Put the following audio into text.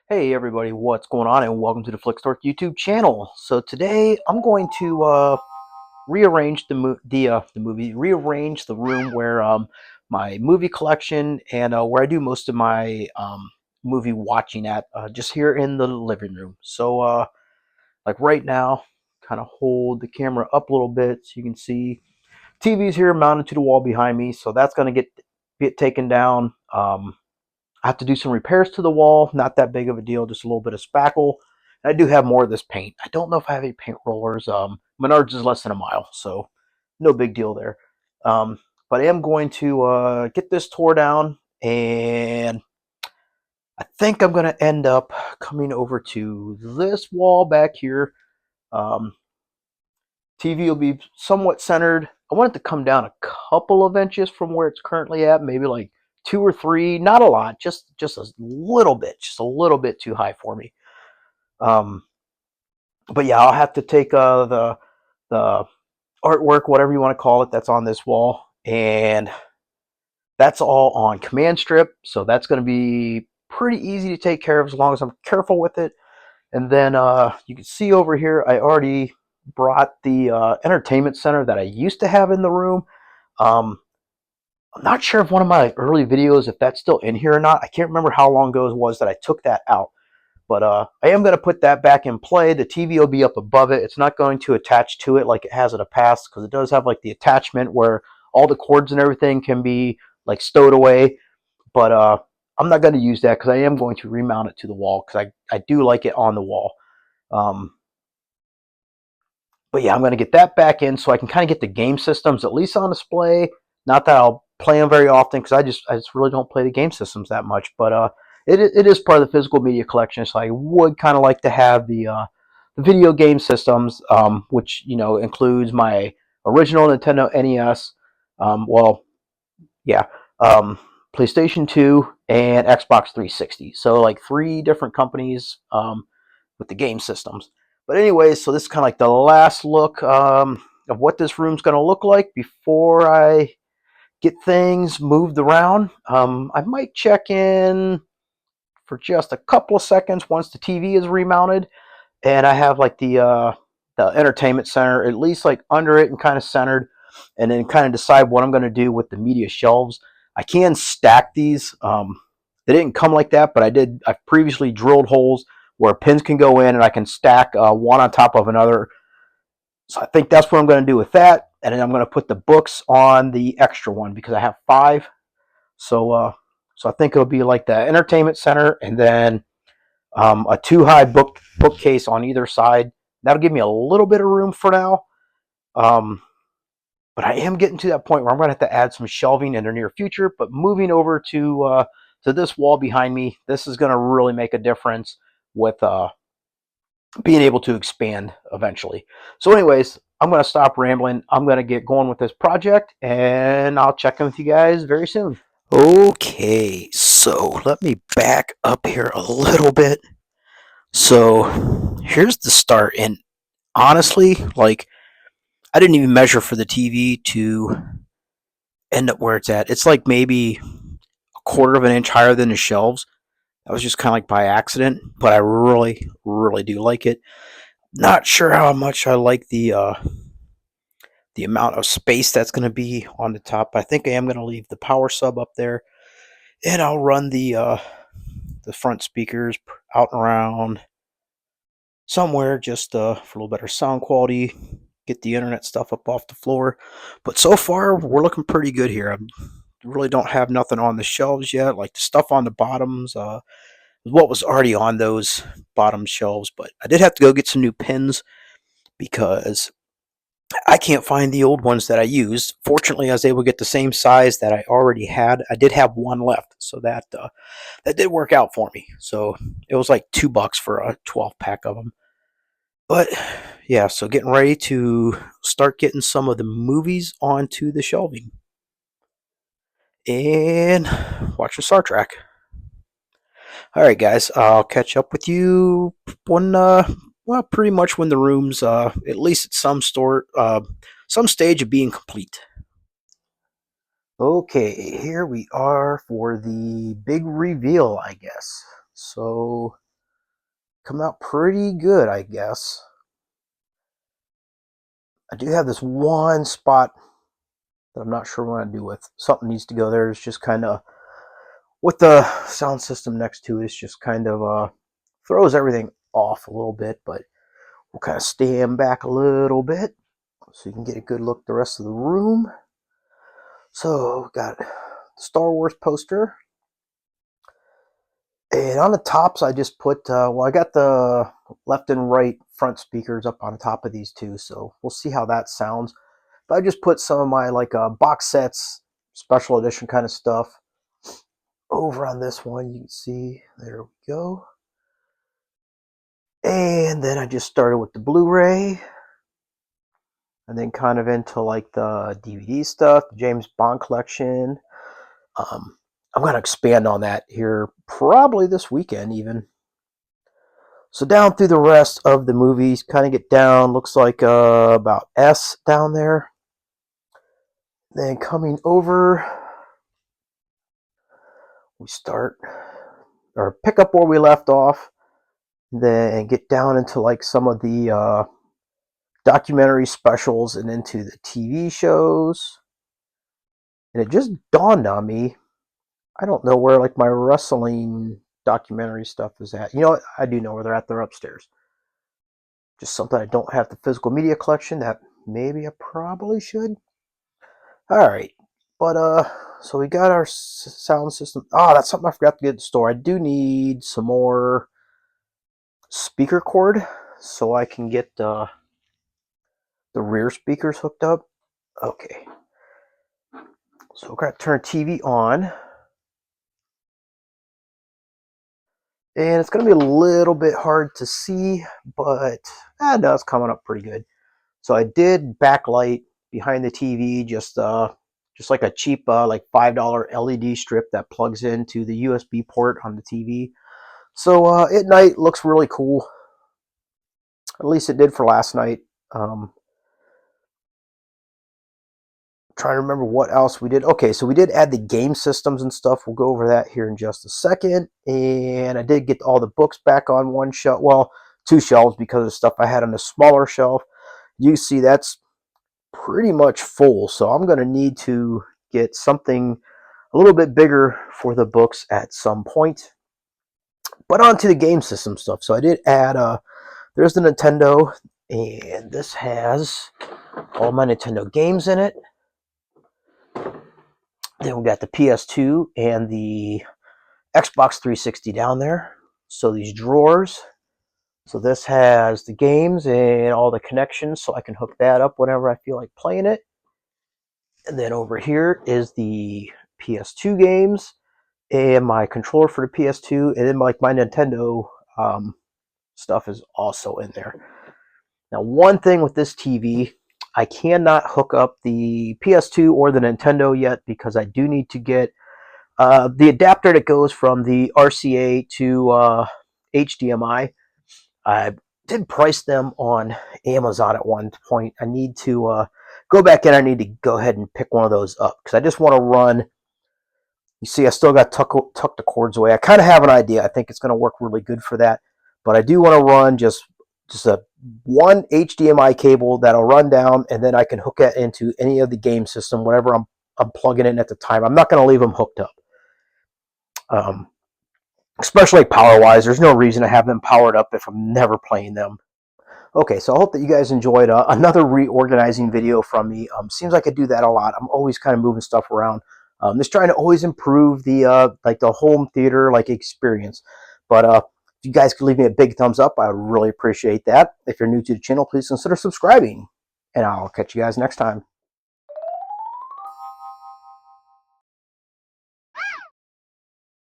Hey everybody, what's going on, and welcome to the Flickstork YouTube channel. So today I'm going to rearrange rearrange the room where my movie collection and where I do most of my movie watching at, just here in the living room. So like right now, kind of hold the camera up a little bit so you can see TV's here mounted to the wall behind me. So that's going to get taken down. I have to do some repairs to the wall. Not that big of a deal, just a little bit of spackle. I do have more of this paint. I don't know if I have any paint rollers. Menards is less than a mile, so no big deal there. But I am going to get this tore down, and I think I'm going to end up coming over to this wall back here. TV will be somewhat centered. I want it to come down a couple of inches from where it's currently at, maybe like 2 or 3, not a lot, just a little bit too high for me. But yeah, I'll have to take the artwork, whatever you want to call it, that's on this wall, and that's all on command strip, so that's going to be pretty easy to take care of as long as I'm careful with it. And then you can see over here, I already brought the entertainment center that I used to have in the room. I'm not sure if one of my early videos, if that's still in here or not. I can't remember how long ago it was that I took that out. But I am going to put that back in play. The TV will be up above it. It's not going to attach to it like it has in the past, because it does have like the attachment where all the cords and everything can be like stowed away. But I'm not going to use that because I am going to remount it to the wall, because I do like it on the wall. But yeah, I'm going to get that back in so I can kind of get the game systems at least on display. Not that I'll play them very often, because I just really don't play the game systems that much. But it is part of the physical media collection, so I would kind of like to have the video game systems, which includes my original Nintendo NES, well, yeah, PlayStation 2 and Xbox 360. So like 3 different companies with the game systems. But anyways, so this is kind of like the last look of what this room's going to look like before I get things moved around. I might check in for just a couple of seconds once the TV is remounted, and I have like the entertainment center at least like under it and kind of centered, and then kind of decide what I'm going to do with the media shelves. I can stack these. They didn't come like that, but I've previously drilled holes where pins can go in, and I can stack one on top of another. So I think that's what I'm going to do with that. And then I'm going to put the books on the extra one because I have 5. So I think it'll be like the entertainment center, and then a 2-high bookcase on either side. That'll give me a little bit of room for now. But I am getting to that point where I'm going to have to add some shelving in the near future. But moving over to this wall behind me, this is going to really make a difference with being able to expand eventually. So anyways, I'm going to stop rambling. I'm going to get going with this project, and I'll check in with you guys very soon. Okay, so let me back up here a little bit. So here's the start, and honestly, like, I didn't even measure for the TV to end up where it's at. It's like maybe a quarter of an inch higher than the shelves. That was just kind of like by accident, but I really, really do like it. Not sure how much I like the amount of space that's going to be on the top. I think I am going to leave the power sub up there, and I'll run the front speakers out and around somewhere just for a little better sound quality. Get the internet stuff up off the floor. But so far, we're looking pretty good here. I really don't have nothing on the shelves yet. Like the stuff on the bottoms, what was already on those bottom shelves. But I did have to go get some new pins because I can't find the old ones that I used. Fortunately, I was able to get the same size that I already had. I did have one left, so that did work out for me. So it was like $2 for a 12-pack of them. But yeah, so getting ready to start getting some of the movies onto the shelving and watching Star Trek. All right, guys, I'll catch up with you when, well, pretty much when the room's at least at some stage of being complete. Okay, here we are for the big reveal, I guess. So, come out pretty good, I guess. I do have this one spot that I'm not sure what to do with. Something needs to go there. It's just kind of, with the sound system next to it, it's just kind of throws everything off a little bit, but we'll kind of stand back a little bit so you can get a good look at the rest of the room. So, got the Star Wars poster. And on the tops, I just put, well, I got the left and right front speakers up on top of these two, so we'll see how that sounds. But I just put some of my, like, box sets, special edition kind of stuff over on this one. You can see, there we go. And then I just started with the Blu-ray, and then kind of into, like, the DVD stuff, the James Bond collection. I'm going to expand on that here probably this weekend even. So down through the rest of the movies, kind of get down, looks like about S down there. Then coming over, we start, or pick up where we left off, then get down into like some of the documentary specials and into the TV shows. And it just dawned on me, I don't know where like my wrestling documentary stuff is at. You know what? I do know where they're at. They're upstairs. Just something I don't have the physical media collection that maybe I probably should. All right, but so we got our sound system. Oh, that's something I forgot to get at the store. I do need some more speaker cord so I can get the rear speakers hooked up. Okay, so we're gonna turn TV on, and it's gonna be a little bit hard to see, but no, it's coming up pretty good. So I did backlight behind the TV, just like a cheap like $5 LED strip that plugs into the USB port on the TV. So at night looks really cool. At least it did for last night. Trying to remember what else we did. Okay, so we did add the game systems and stuff. We'll go over that here in just a second. And I did get all the books back on one shelf. Well, two shelves because of the stuff I had on the smaller shelf. You see that's pretty much full. So I'm going to need to get something a little bit bigger for the books at some point. But on to the game system stuff. So I did add, there's the Nintendo, and this has all my Nintendo games in it. Then we got the PS2 and the Xbox 360 down there. So these drawers. So this has the games and all the connections, so I can hook that up whenever I feel like playing it. And then over here is the PS2 games and my controller for the PS2, and then like my Nintendo stuff is also in there. Now, one thing with this TV, I cannot hook up the PS2 or the Nintendo yet because I do need to get the adapter that goes from the RCA to HDMI. I did price them on Amazon at one point. I need to go back in. I need to go ahead and pick one of those up because I just want to run. You see, I still got tuck the cords away. I kind of have an idea. I think it's going to work really good for that. But I do want to run just a one HDMI cable that'll run down, and then I can hook it into any of the game system, whatever I'm plugging in at the time. I'm not going to leave them hooked up. Especially power-wise, there's no reason to have them powered up if I'm never playing them. Okay, so I hope that you guys enjoyed another reorganizing video from me. Seems like I do that a lot. I'm always kind of moving stuff around. Just trying to always improve the like the home theater like experience. But if you guys could leave me a big thumbs up, I would really appreciate that. If you're new to the channel, please consider subscribing. And I'll catch you guys next time.